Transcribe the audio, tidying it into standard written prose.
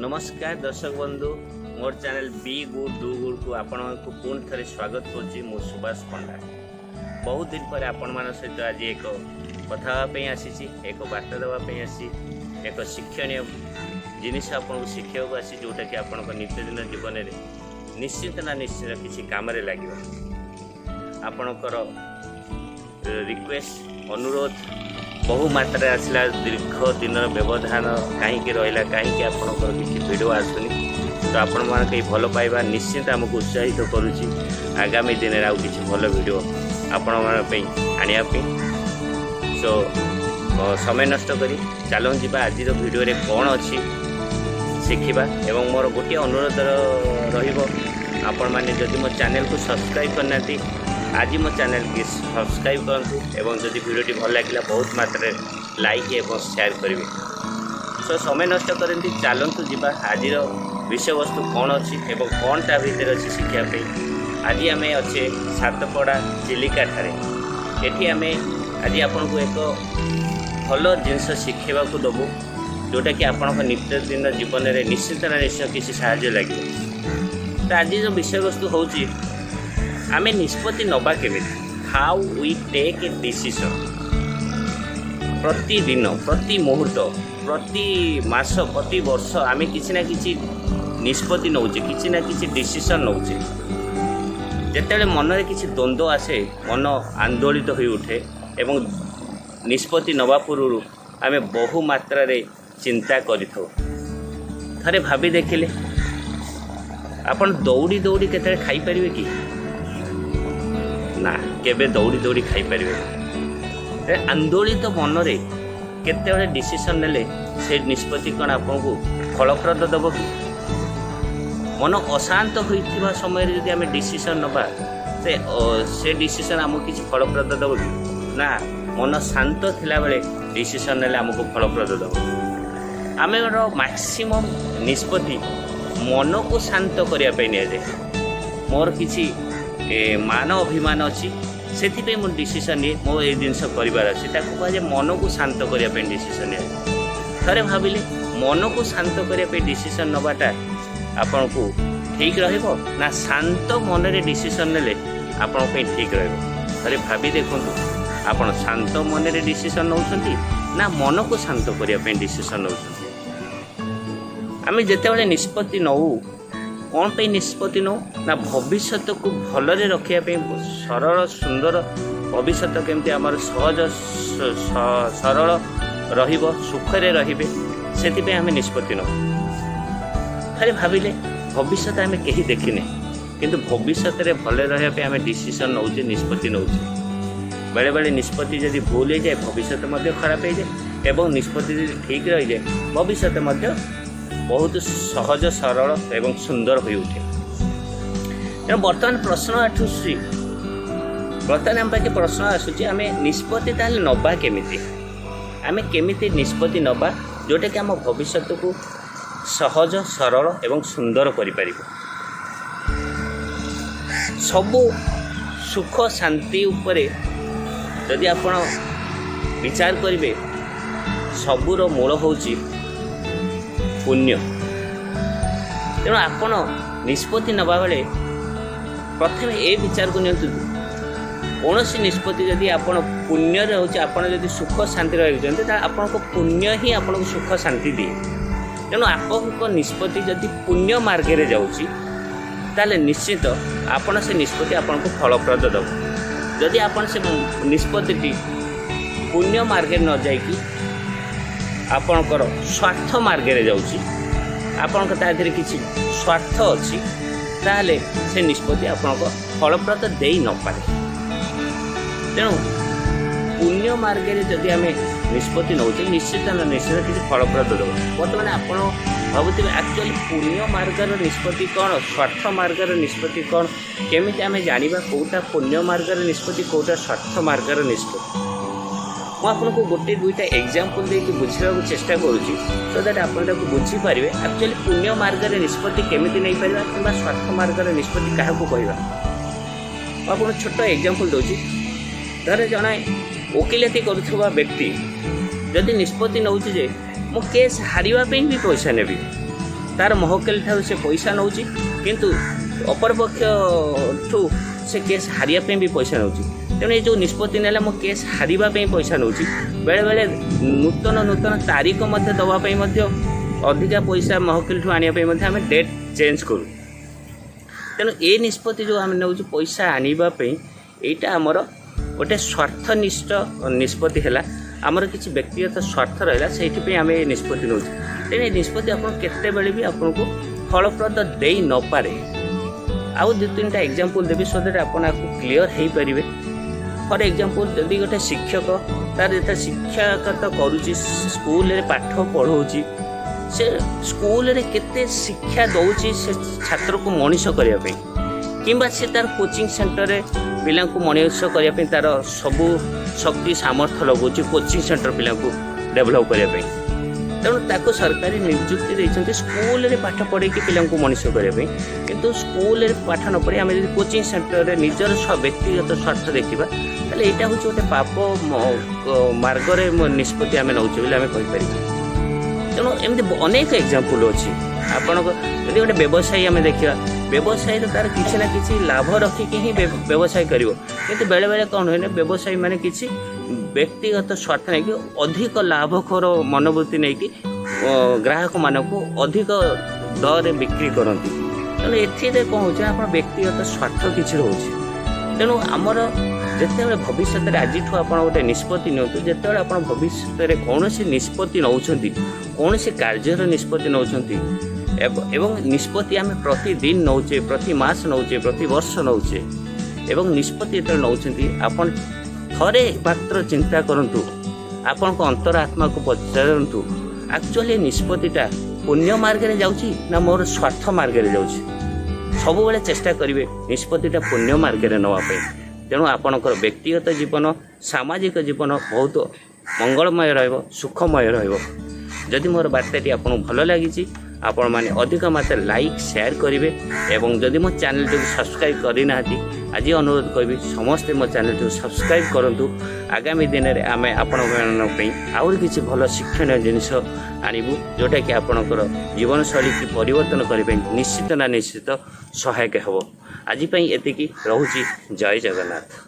नमस्कार दर्शक बंधु मोर channel be good do good को आपण को पुणी थे स्वागत करुच्ची मु सुभाष पंडा। बहुत दिन पर आपण मान सहित आज एक कथा आसी एक वार्ता देवाई आसी एक शिक्षणीय जिनिस आपको शिखा आसी जोटा कि आपण नित्यदिन जीवन में निश्चित ना निश्चित किसी कम लगे। आपणकर रिक्वेस्ट अनुरोध बहु मात्रा आसला दीर्घ दिन व्यवधान कहीं रहा कहीं आपंकर किसी भिड आसुनी तो आपण मान कहीं भल पाइबा निश्चित आमको उत्साहित करुच्ची आगामी दिन में आउ किसी भल भिड आपण आने सो समय नष्ट करी चलो जा आज भिडियो रे कौन अच्छी शिखा एवं मोर गोटे अनुरोध आपण मैंने जदि मो चैनल को सब्सक्राइब करना आज मो चैनल की सब्सक्राइब करूँ एवं जदि वीडियोटी भल लगे बहुत मात्रा लाइक एवं शेयर करेंगे। सो समय नष्ट करती चलतु जा आज विषय वस्तु कौन अच्छी एवं कौन ता भर अच्छी शिखापी। आज आम अच्छे सातपड़ा चिलिका ठारे ये आम आज आपन को एक भल जिनस शिखेबा दबू जोटा कि आपण नित्यदिन जीवन में निश्चित ना निश्चित किसी साहाय्य लगे। तो आज जो विषय वस्तु हूँ आम निष्पत्ति नवा केमी how we take a decision प्रतिदिन प्रति मुहूर्त प्रति मास प्रति वर्ष आम किसी ना किसी निष्पत्ति नौचे किसी ना किसी डिसीजन नौचे। जिते मन में किसी द्वंद्व आसे मन आंदोलित हो उठे एवं निष्पत्ति नवा पूर्व आम बहु मात्रा रे चिंता करिथौ। थरे भाभी देखिले आपण दौड़ी दौड़ी केते खाई परिवे कि ना केबे दौड़ी दौड़ी खाई परिवे। आंदोलित मन रे केते बड़े डिसीजन नेले से निष्पत्ति कौन आपको फलप्रद दब कि मन अशांत होइथिबा समय रे यदि आमे डिसीजन नबा से डिसीजन आमको किसी फलप्रद दब कि ना मन शांत थिला बेले डिसीजन नेले आमको फलप्रद दब। आमेर मैक्सिमम निष्पत्ति मन को शांत करने नि जाए। मोर किसी मान अभिमान अच्छी से मो डिसीजन नहीं मो ये जिनस करार अच्छी कहुए मन को शांत करने डिसीजन नि थे भाविले मन को शांत करने डिसीजन नवाटा आपण को ठीक रहिबो ना शांत मन रे डिसीजन नेले आपण पे ठीक रहिबो। थे भाभी देखूँ आपण शांत मन रे डिसीजन नौछंती ना मन को शांत करने डिसीजन नौछंती। आम जिते निष्पत्ति नौ कौन पे निष्पत्ति नौ ना भविष्य को भलरे रखापी सरल सुंदर भविष्य केमती आम सहज सरल रहिबो सुखरे रहिबे से आम निष्पत्ति नौ। थे भाविले भविष्य आम कहीं देखने किंतु भविष्य में भले रही आम डिसीजन नौचे निष्पत्ति नौचे। बेले बेले निष्पत्ति जदि भूल हो जाए भविष्य खराब हो जाए एवं निष्पत्ति जदि ठीक रही जाए भविष्य बहुत सहज सरल एवं सुंदर हो उठे। बर्तमान प्रश्न आठुसी बर्तमान आम पाखे प्रश्न आसूँ आम निष्पत्ति ताल नवा केमिति आम केमिति निष्पत्ति नवा जोटा कि आम भविष्य को सहज सरल एवं सुंदर करिपारिबो। सबु सुख शांति उपरे यदि आपण विचार करिवे सबुर मूल होउची पुण्य। तेणु आपण निष्पत्ति नवा बेले प्रथम ए विचार को नियंतु कौन सी निष्पत्ति जदि आपण पुण्य होची आपण जदि सुख शांति रहिजंते ता आपण को पुण्य ही आपण को सुख शांति दिए। तेणु आपण निष्पत्ति जदि पुण्य मार्ग रे जाउची ताले निश्चित आपण से निष्पत्ति आपण को फलप्रद दब। जदि आपण से निष्पत्ति पुण्य मार्ग न जाई कि आपणकर स्वार्थ मार्ग रे जाउची आपण तादेह किसी स्वार्थ अच्छी ताले से निष्पत्ति आपण फलप्रद दे न पारे। तेणु पुण्य मार्ग रे जदि आम निष्पत्ति नौचे निश्चित निश्चित किसी फलप्रद दब। बर्तमान आप भावुवे एक्चुअली पुण्य मार्गर निष्पत्ति कौन स्वार्थ मार्गर निष्पत्ति कौन केमिति आम जानिबा कोटा पुण्य मार्गर निष्पत्ति कोटा स्वार्थ मार्गर निष्पत्ति। मुझे गोटे दुईटा एग्जांपल देके बुझा चेष्टा करुँची सो दैट आप बुझीपारे एक्चुअली पुण्य मार्ग निष्पत्ति केमिति नहीं पारिबा किंबा स्वार्थ मार्ग निष्पत्ति क्या कहवा। आपको छोट एग्जांपल दूसरी धर जड़े वकिलाती करुवा व्यक्ति जदि निष्पत्ति नौची जे मु केस हारिबा पे भी पैसा नेबी तार महकिल ठार से पैसा नौ किंतु अपरपक्ष से केस हारिया भी पैसा नौ तेणु ये जो निष्पत्ति ना मो केस हारिबापी पैसा नौ बेले बेले नूतन नूतन तारीख दवाई अधिका पैसा महकिल ठू आने आम डेट चेंज करूँ तेणु ये निष्पत्ति जो आम नौ पैसा आने यहाँ आमर गोटे स्वार्थनिष्ठ निष्पत्ति है आमर किसी व्यक्तिगत स्वार्थ रहा से आम ये निष्पत्ति नौ तेणु ये निष्पत्ति आप केते भी आपको फलप्रद दे न पारे आउ दु तीन टा एग्जांपल देवी सो दैट आपन क्लीयर हो पारे फॉर एग्जांपल जदि गोटे शिक्षक तार जो शिक्षागत करुच्ची स्कूल रे पाठ पढ़ाऊँगी से स्कूल रे केते शिक्षा दौची से छात्र को मनीष करने किंबा से तार कोचिंग सेंटर रे पिला को मनीष करने तार सबू शक्ति सामर्थ्य लगुच कोचिंग सेंटर पिला को डेभलप करने तेणु ताको सरकारी नियुक्ति देते स्कूल रे पाठ पढ़े पिला को मनीष करने किंतु स्कूल रे पाठ न पढ़े आम कोचिंग सेंटर रे निजर व्यक्तिगत स्वार्थ देखा ताले यहाँ हूँ गोटे पाप मार्गरे निष्पत्ति आम नौ आम कहीपर तेणु एमती अनेक एग्जांपल अच्छी आपण यदि गोटे व्यवसायी आम देखा व्यवसायी तार किसी ना किसी लाभ रखिकी ही व्यवसाय कर कितु बेले बेले कौन हुए व्यवसायी मैंने किसी व्यक्तिगत स्वार्थ नहीं कि अधिक लाभकर मनोवृत्ति नहीं कि ग्राहक मानक अधिक दर बिक्री करती तेणु ये कौन हो आप व्यक्तिगत स्वार्थ किसी रोचे तेणु आमर जिते भविष्य में आज आप गोटे निष्पत्ति नियंतु जिते आप भविष्य कौन निष्पत्ति नौ कौन कार्यर निष्पत्ति नौ एवं निष्पत्ति आम प्रतिदिन नौचे प्रति मास नौचे प्रति वर्ष नौचे एवं निष्पत्ति जो नौ आपन थरे मात्र चिंता करंतु आपण को अंतरात्मा को पचारंतु एक्चुअली निष्पत्तिटा पुण्य मार्ग रे जाउची ना मोर स्वार्थ मार्ग रे जाउची सब बेले चेष्टा करिवे निष्पत्तिटा पुण्य मार्ग रे नवा पे तेणु आपणकर व्यक्तिगत जीवन सामाजिक जीवन बहुत मंगलमय रहिबो सुखमय रहिबो जदि मोर बार्ताटी आपको भल लगी आपण मैंने अधिक मात्रा लाइक शेयर करेंगे एवं जदि मो चैनल को सब्सक्राइब करना आज अनुरोध करी समस्ते मो चैनल को सब्सक्राइब करूँ आगामी दिन में आम आपण आहुरी किसी भल शिक्षण जिनस आणबू जोटा कि आपणकर जीवन शैली की परिवर्तन करने निश्चित ना निश्चित सहायक हे आज एति रोची जय जगन्नाथ।